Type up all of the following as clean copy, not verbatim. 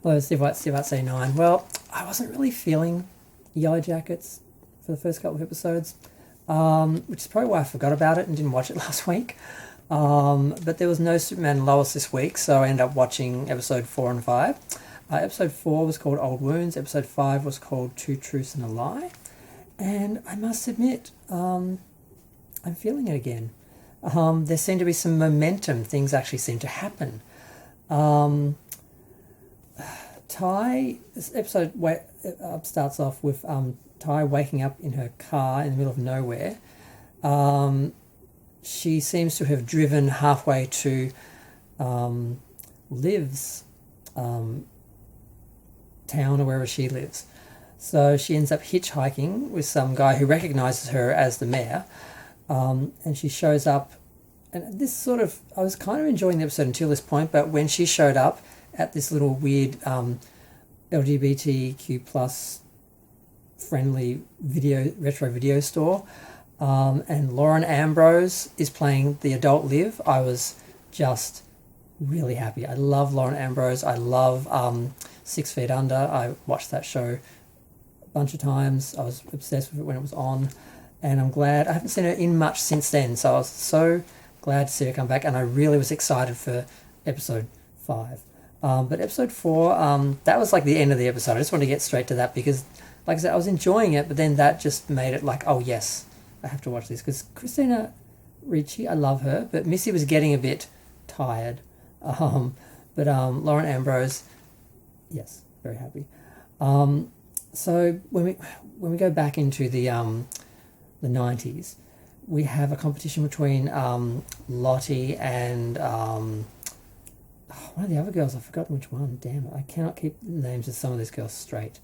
Hello, Steve White, Steve White say 9. Well, I wasn't really feeling Yellowjackets for the first couple of episodes, which is probably why I forgot about it and didn't watch it last week. But there was no Superman and Lois this week, so I ended up watching episode 4 and 5. Episode 4 was called Old Wounds, episode 5 was called Two Truths and a Lie, and I must admit, I'm feeling it again. There seemed to be some momentum, things actually seemed to happen. This episode starts off with Ty waking up in her car in the middle of nowhere. She seems to have driven halfway to Liv's town or wherever she lives. So she ends up hitchhiking with some guy who recognises her as the mayor, and she shows up. And this I was kind of enjoying the episode until this point, but when she showed up at this little weird LGBTQ plus friendly retro video store, and Lauren Ambrose is playing the adult Liv, I was just really happy. I love Lauren Ambrose. I love 6 Feet Under. I watched that show a bunch of times. I was obsessed with it when it was on, and I'm glad. I haven't seen her in much since then, so I was so glad to see her come back, and I really was excited for episode 5. But episode 4, that was like the end of the episode. I just want to get straight to that because, like I said, I was enjoying it, but then that just made it like, oh yes, I have to watch this. Because Christina Ricci, I love her, but Missy was getting a bit tired. But Lauren Ambrose, yes, very happy. So when we go back into the 90s, we have a competition between Lottie and one of the other girls. I've forgotten which one. Damn it, I cannot keep the names of some of these girls straight.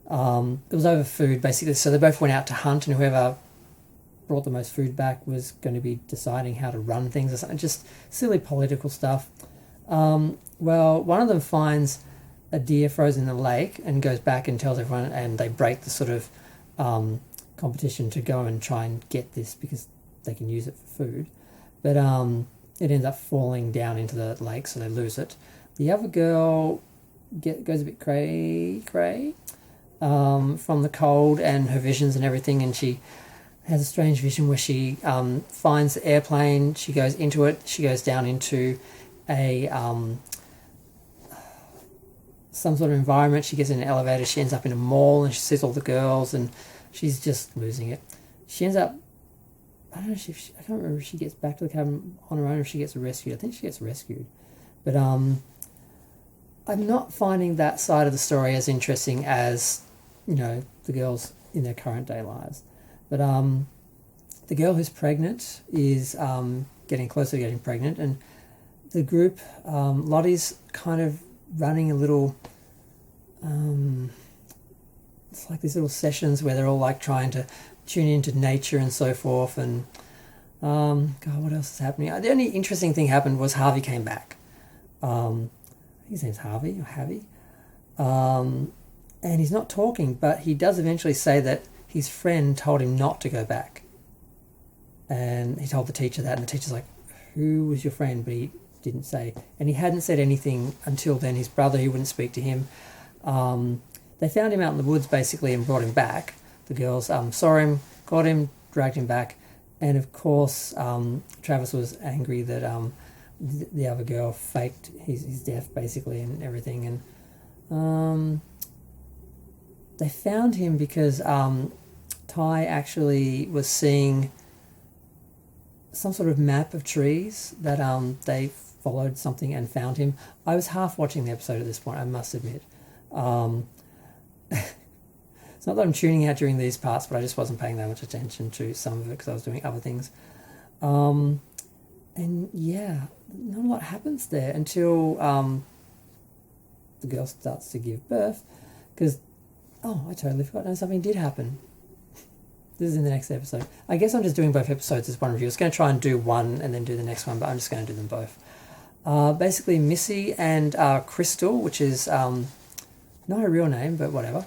It was over food, basically. So they both went out to hunt, and whoever brought the most food back was going to be deciding how to run things or something. Just silly political stuff. Well, one of them finds a deer frozen in the lake and goes back and tells everyone, and they break the sort of competition to go and try and get this because they can use it for food. But it ends up falling down into the lake, so they lose it. The other girl goes a bit cray from the cold and her visions and everything, and she has a strange vision where she finds the airplane, she goes into it, she goes down into a some sort of environment, she gets in an elevator, she ends up in a mall, and she sees all the girls, and she's just losing it. She ends up, I don't know, I can't remember if she gets back to the cabin on her own or if she gets rescued. I think she gets rescued. But I'm not finding that side of the story as interesting as, the girls in their current day lives. But the girl who's pregnant is getting closer to getting pregnant, and the group, Lottie's kind of running a little, it's like these little sessions where they're all like trying to tune into nature and so forth, and God, what else is happening? The only interesting thing happened was Harvey came back. I think his name's Harvey or Havy, and he's not talking, but he does eventually say that his friend told him not to go back, and he told the teacher that, and the teacher's like, who was your friend? But he didn't say, and he hadn't said anything until then. His brother, he wouldn't speak to him. They found him out in the woods basically and brought him back. The girls saw him, got him, dragged him back, and of course Travis was angry that the other girl faked his death basically and everything, and they found him because Ty actually was seeing some sort of map of trees that they followed something and found him. I was half watching the episode at this point, I must admit. It's not that I'm tuning out during these parts, but I just wasn't paying that much attention to some of it because I was doing other things. And yeah, not a lot happens there until the girl starts to give birth, because, I totally forgot. No, something did happen. This is in the next episode. I guess I'm just doing both episodes as one review. I was going to try and do one and then do the next one, but I'm just going to do them both. Basically, Missy and Crystal, which is not her real name, but whatever,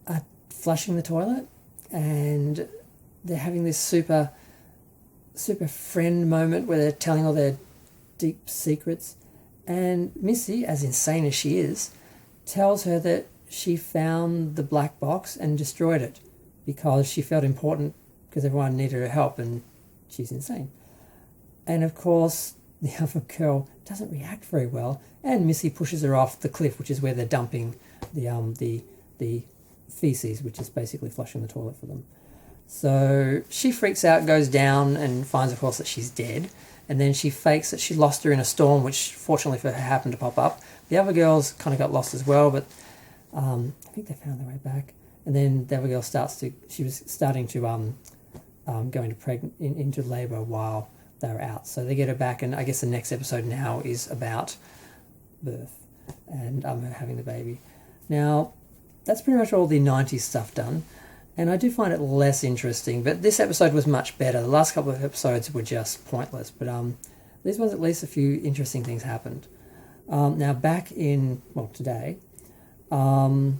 are flushing the toilet, and they're having this super friend moment where they're telling all their deep secrets. And Missy, as insane as she is, tells her that she found the black box and destroyed it because she felt important because everyone needed her help and she's insane. And of course, the other girl doesn't react very well, and Missy pushes her off the cliff, which is where they're dumping the feces, which is basically flushing the toilet for them. So she freaks out, goes down, and finds, of course, that she's dead. And then she fakes that she lost her in a storm, which fortunately for her happened to pop up. The other girls kind of got lost as well, but I think they found their way back. And then the other girl she was starting to go into labour while they were out. So they get her back, and I guess the next episode now is about birth and her having the baby. Now, that's pretty much all the 90s stuff done, and I do find it less interesting, but this episode was much better. The last couple of episodes were just pointless, but these ones, at least a few interesting things happened. Now, back in, today, what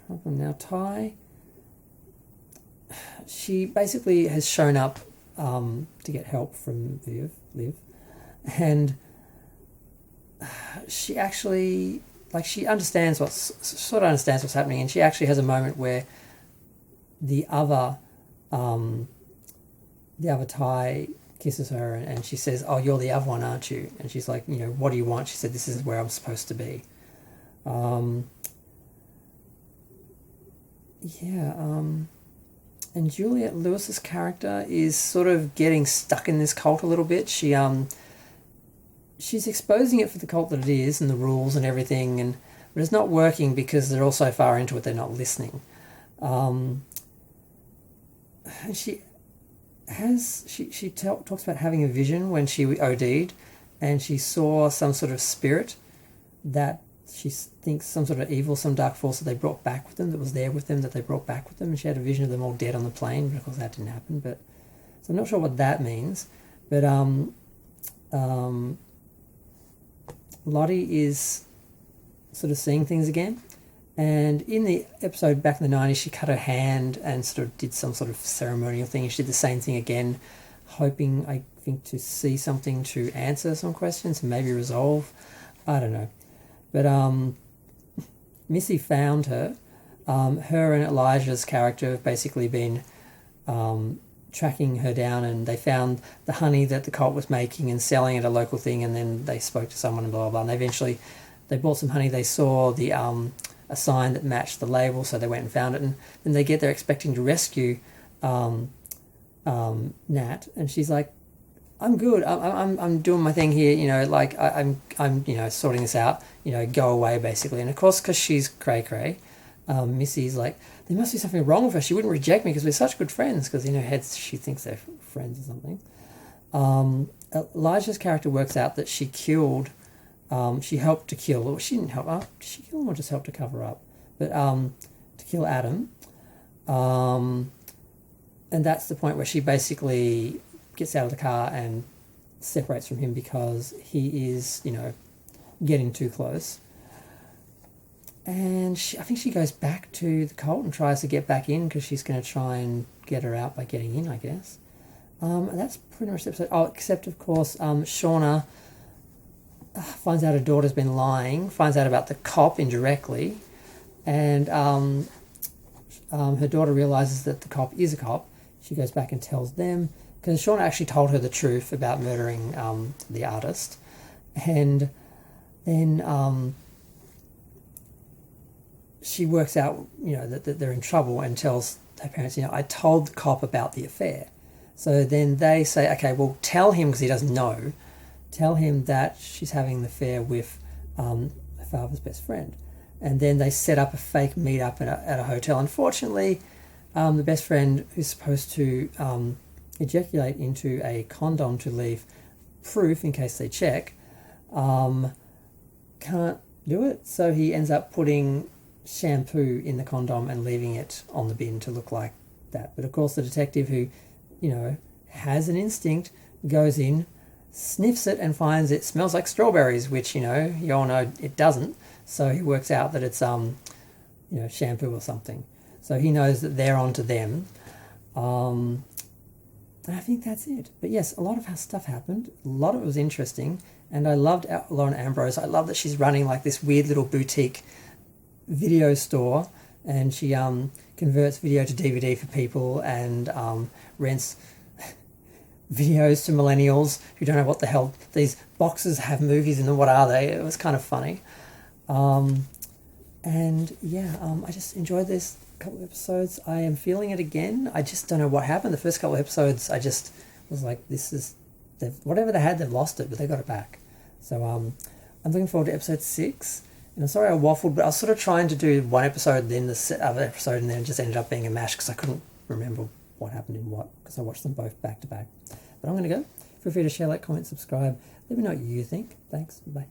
happened now? Ty, she basically has shown up to get help from Liv, and she actually, she understands what's happening, and she actually has a moment where the other Ty kisses her, and she says, "Oh, you're the other one, aren't you?" And she's like, "What do you want?" She said, "This is where I'm supposed to be." And Juliette Lewis's character is sort of getting stuck in this cult a little bit. She's exposing it for the cult that it is and the rules and everything, but it's not working because they're all so far into it they're not listening. She talks about having a vision when she OD'd, and she saw some sort of spirit that she thinks some sort of evil, some dark force that they brought back with them, that was there with them, that they brought back with them, and she had a vision of them all dead on the plane, but of course that didn't happen. So I'm not sure what that means, but Lottie is sort of seeing things again, and in the episode back in the 90s, she cut her hand and sort of did some sort of ceremonial thing, and she did the same thing again, hoping, I think, to see something to answer some questions and maybe resolve. I don't know. But Missy found her. Her and Elijah's character have basically been tracking her down, and they found the honey that the cult was making and selling at a local thing, and then they spoke to someone and blah, blah, blah. And they bought some honey. They saw a sign that matched the label, so they went and found it. And then they get there expecting to rescue Nat, and she's like, "I'm good. I'm doing my thing here. I'm sorting this out. Go away, basically." And of course, because she's cray cray, Missy's like, "There must be something wrong with her. She wouldn't reject me because we're such good friends." Because in her head, she thinks they're friends or something. Elijah's character works out that she killed. She helped to kill. Or she didn't help. Did she kill him or just help to cover up? But to kill Adam. And that's the point where she basically gets out of the car and separates from him because he is, getting too close. And I think she goes back to the cult and tries to get back in because she's going to try and get her out by getting in, I guess. And that's pretty much the episode. Oh, except, of course, Shauna finds out her daughter's been lying, finds out about the cop indirectly, and her daughter realises that the cop is a cop. She goes back and tells them, because Shauna actually told her the truth about murdering the artist. And then she works out, that they're in trouble, and tells her parents, I told the cop about the affair. So then they say, okay, well, tell him, because he doesn't know, tell him that she's having the affair with her father's best friend. And then they set up a fake meet-up at a hotel. Unfortunately, the best friend, who's supposed to ejaculate into a condom to leave proof in case they check, can't do it. So he ends up putting shampoo in the condom and leaving it on the bin to look like that. But of course, the detective, who, has an instinct, goes in, sniffs it, and finds it smells like strawberries, which, you all know it doesn't. So he works out that it's, shampoo or something. So he knows that they're onto them. And I think that's it. But yes, a lot of stuff happened. A lot of it was interesting. And I loved Lauren Ambrose. I love that she's running like this weird little boutique video store, and she converts video to DVD for people, and rents videos to millennials who don't know what the hell these boxes have movies in them. What are they? It was kind of funny. And yeah, I just enjoyed this couple of episodes. I am feeling it again. I just don't know what happened. The first couple of episodes, I just was like, this is, whatever they had, they've lost it, but they got it back. So I'm looking forward to episode 6. And I'm sorry I waffled, but I was sort of trying to do one episode, then the other episode, and then it just ended up being a mash because I couldn't remember what happened in what, because I watched them both back to back. But I'm going to go. Feel free to share, like, comment, subscribe. Let me know what you think. Thanks. Bye.